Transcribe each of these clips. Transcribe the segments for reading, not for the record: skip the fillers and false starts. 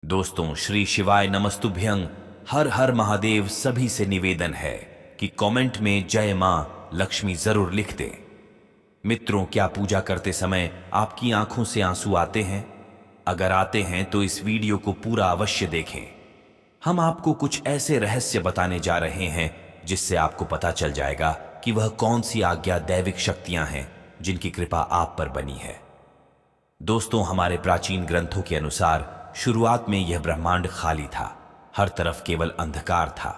दोस्तों, श्री शिवाय नमस्तुभ्यं। हर हर महादेव सभी से निवेदन है कि कमेंट में जय मां लक्ष्मी जरूर लिख दें। मित्रों, क्या पूजा करते समय आपकी आंखों से आंसू आते हैं? अगर आते हैं तो इस वीडियो को पूरा अवश्य देखें। हम आपको कुछ ऐसे रहस्य बताने जा रहे हैं जिससे आपको पता चल जाएगा कि वह कौन सी आज्ञा दैविक शक्तियां हैं जिनकी कृपा आप पर बनी है। दोस्तों, हमारे प्राचीन ग्रंथों के अनुसार शुरुआत में यह ब्रह्मांड खाली था, हर तरफ केवल अंधकार था।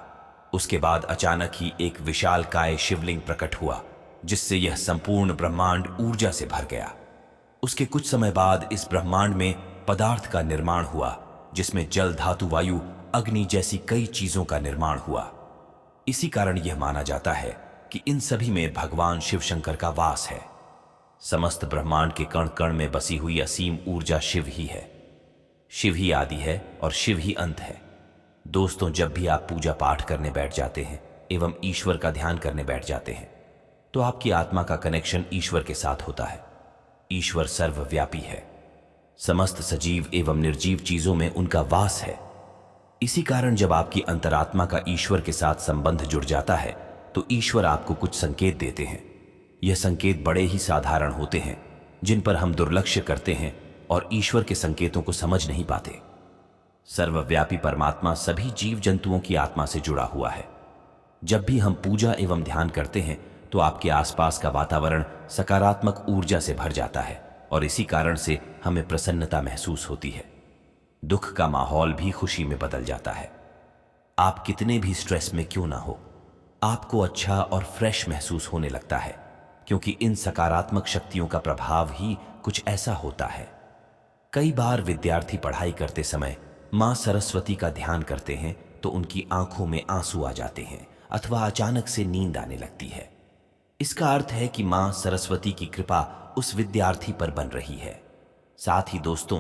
उसके बाद अचानक ही एक विशालकाय शिवलिंग प्रकट हुआ, जिससे यह संपूर्ण ब्रह्मांड ऊर्जा से भर गया। उसके कुछ समय बाद इस ब्रह्मांड में पदार्थ का निर्माण हुआ, जिसमें जल, धातु, वायु, अग्नि जैसी कई चीजों का निर्माण हुआ। इसी कारण यह माना जाता है कि इन सभी में भगवान शिव शंकर का वास है। समस्त ब्रह्मांड के कण कण में बसी हुई असीम ऊर्जा शिव ही है। शिव ही आदि है और शिव ही अंत है। दोस्तों, जब भी आप पूजा पाठ करने बैठ जाते हैं एवं ईश्वर का ध्यान करने बैठ जाते हैं तो आपकी आत्मा का कनेक्शन ईश्वर के साथ होता है। ईश्वर सर्वव्यापी है, समस्त सजीव एवं निर्जीव चीजों में उनका वास है। इसी कारण जब आपकी अंतरात्मा का ईश्वर के साथ संबंध जुड़ जाता है तो ईश्वर आपको कुछ संकेत देते हैं। यह संकेत बड़े ही साधारण होते हैं, जिन पर हम दुर्लक्ष्य करते हैं और ईश्वर के संकेतों को समझ नहीं पाते। सर्वव्यापी परमात्मा सभी जीव जंतुओं की आत्मा से जुड़ा हुआ है। जब भी हम पूजा एवं ध्यान करते हैं तो आपके आसपास का वातावरण सकारात्मक ऊर्जा से भर जाता है और इसी कारण से हमें प्रसन्नता महसूस होती है। दुख का माहौल भी खुशी में बदल जाता है। आप कितने भी स्ट्रेस में क्यों ना हो, आपको अच्छा और फ्रेश महसूस होने लगता है, क्योंकि इन सकारात्मक शक्तियों का प्रभाव ही कुछ ऐसा होता है। कई बार विद्यार्थी पढ़ाई करते समय मां सरस्वती का ध्यान करते हैं तो उनकी आंखों में आंसू आ जाते हैं अथवा अचानक से नींद आने लगती है। इसका अर्थ है कि मां सरस्वती की कृपा उस विद्यार्थी पर बन रही है। साथ ही दोस्तों,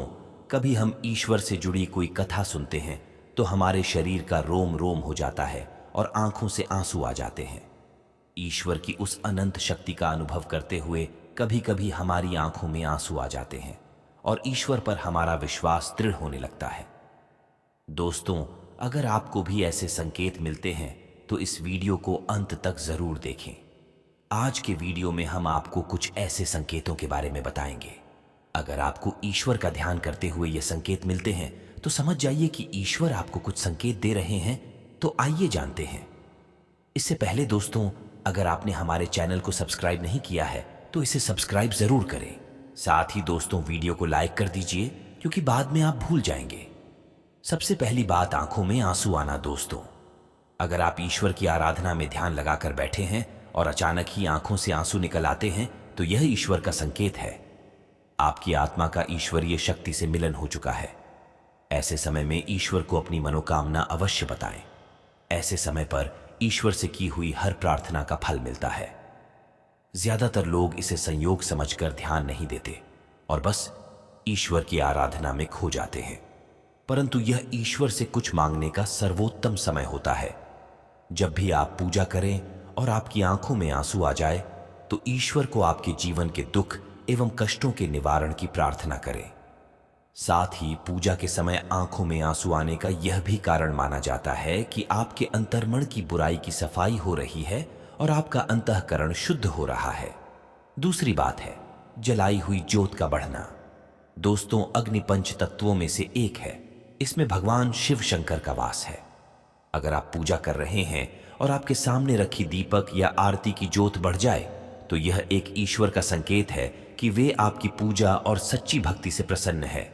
कभी हम ईश्वर से जुड़ी कोई कथा सुनते हैं तो हमारे शरीर का रोम रोम हो जाता है और आंखों से आंसू आ जाते हैं। ईश्वर की उस अनंत शक्ति का अनुभव करते हुए कभी कभी हमारी आंखों में आंसू आ जाते हैं और ईश्वर पर हमारा विश्वास दृढ़ होने लगता है। दोस्तों, अगर आपको भी ऐसे संकेत मिलते हैं तो इस वीडियो को अंत तक जरूर देखें। आज के वीडियो में हम आपको कुछ ऐसे संकेतों के बारे में बताएंगे। अगर आपको ईश्वर का ध्यान करते हुए ये संकेत मिलते हैं तो समझ जाइए कि ईश्वर आपको कुछ संकेत दे रहे हैं। तो आइए जानते हैं। इससे पहले दोस्तों, अगर आपने हमारे चैनल को सब्सक्राइब नहीं किया है तो इसे सब्सक्राइब जरूर करें। साथ ही दोस्तों, वीडियो को लाइक कर दीजिए, क्योंकि बाद में आप भूल जाएंगे। सबसे पहली बात, आंखों में आंसू आना। दोस्तों, अगर आप ईश्वर की आराधना में ध्यान लगाकर बैठे हैं और अचानक ही आंखों से आंसू निकल आते हैं तो यह ईश्वर का संकेत है। आपकी आत्मा का ईश्वरीय शक्ति से मिलन हो चुका है। ऐसे समय में ईश्वर को अपनी मनोकामना अवश्य बताएं। ऐसे समय पर ईश्वर से की हुई हर प्रार्थना का फल मिलता है। ज्यादातर लोग इसे संयोग समझकर ध्यान नहीं देते और बस ईश्वर की आराधना में खो जाते हैं। परंतु यह ईश्वर से कुछ मांगने का सर्वोत्तम समय होता है। जब भी आप पूजा करें और आपकी आंखों में आंसू आ जाए तो ईश्वर को आपके जीवन के दुख एवं कष्टों के निवारण की प्रार्थना करें। साथ ही पूजा के समय आंखों में आंसू आने का यह भी कारण माना जाता है कि आपके अंतर्मन की बुराई की सफाई हो रही है और आपका अंतःकरण शुद्ध हो रहा है। दूसरी बात है जलाई हुई ज्योत का बढ़ना। दोस्तों, अग्नि पंच तत्वों में से एक है। इसमें भगवान शिव शंकर का वास है। अगर आप पूजा कर रहे हैं और आपके सामने रखी दीपक या आरती की ज्योत बढ़ जाए तो यह एक ईश्वर का संकेत है कि वे आपकी पूजा और सच्ची भक्ति से प्रसन्न है।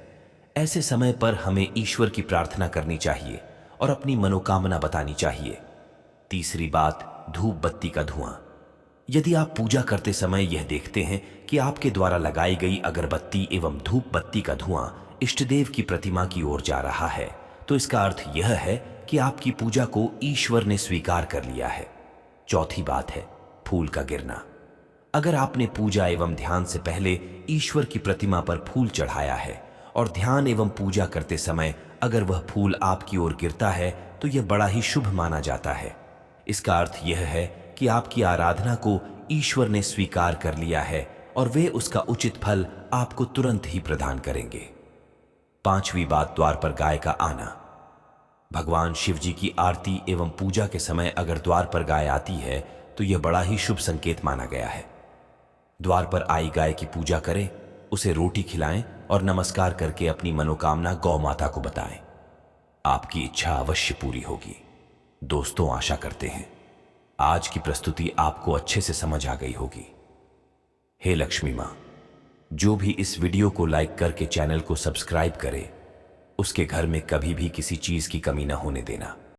ऐसे समय पर हमें ईश्वर की प्रार्थना करनी चाहिए और अपनी मनोकामना बतानी चाहिए। तीसरी बात, धूप बत्ती का धुआं। यदि आप पूजा करते समय यह देखते हैं कि आपके द्वारा लगाई गई अगरबत्ती एवं धूप बत्ती का धुआं इष्टदेव की प्रतिमा की ओर जा रहा है तो इसका अर्थ यह है कि आपकी पूजा को ईश्वर ने स्वीकार कर लिया है। चौथी बात है फूल का गिरना। अगर आपने पूजा एवं ध्यान से पहले ईश्वर की प्रतिमा पर फूल चढ़ाया है और ध्यान एवं पूजा करते समय अगर वह फूल आपकी ओर गिरता है तो यह बड़ा ही शुभ माना जाता है। इसका अर्थ यह है कि आपकी आराधना को ईश्वर ने स्वीकार कर लिया है और वे उसका उचित फल आपको तुरंत ही प्रदान करेंगे। 5वीं बात, द्वार पर गाय का आना। भगवान शिव जी की आरती एवं पूजा के समय अगर द्वार पर गाय आती है तो यह बड़ा ही शुभ संकेत माना गया है। द्वार पर आई गाय की पूजा करें, उसे रोटी खिलाएं और नमस्कार करके अपनी मनोकामना गौ माता को बताएं। आपकी इच्छा अवश्य पूरी होगी। दोस्तों, आशा करते हैं आज की प्रस्तुति आपको अच्छे से समझ आ गई होगी। हे लक्ष्मी मां, जो भी इस वीडियो को लाइक करके चैनल को सब्सक्राइब करे, उसके घर में कभी भी किसी चीज की कमी न होने देना।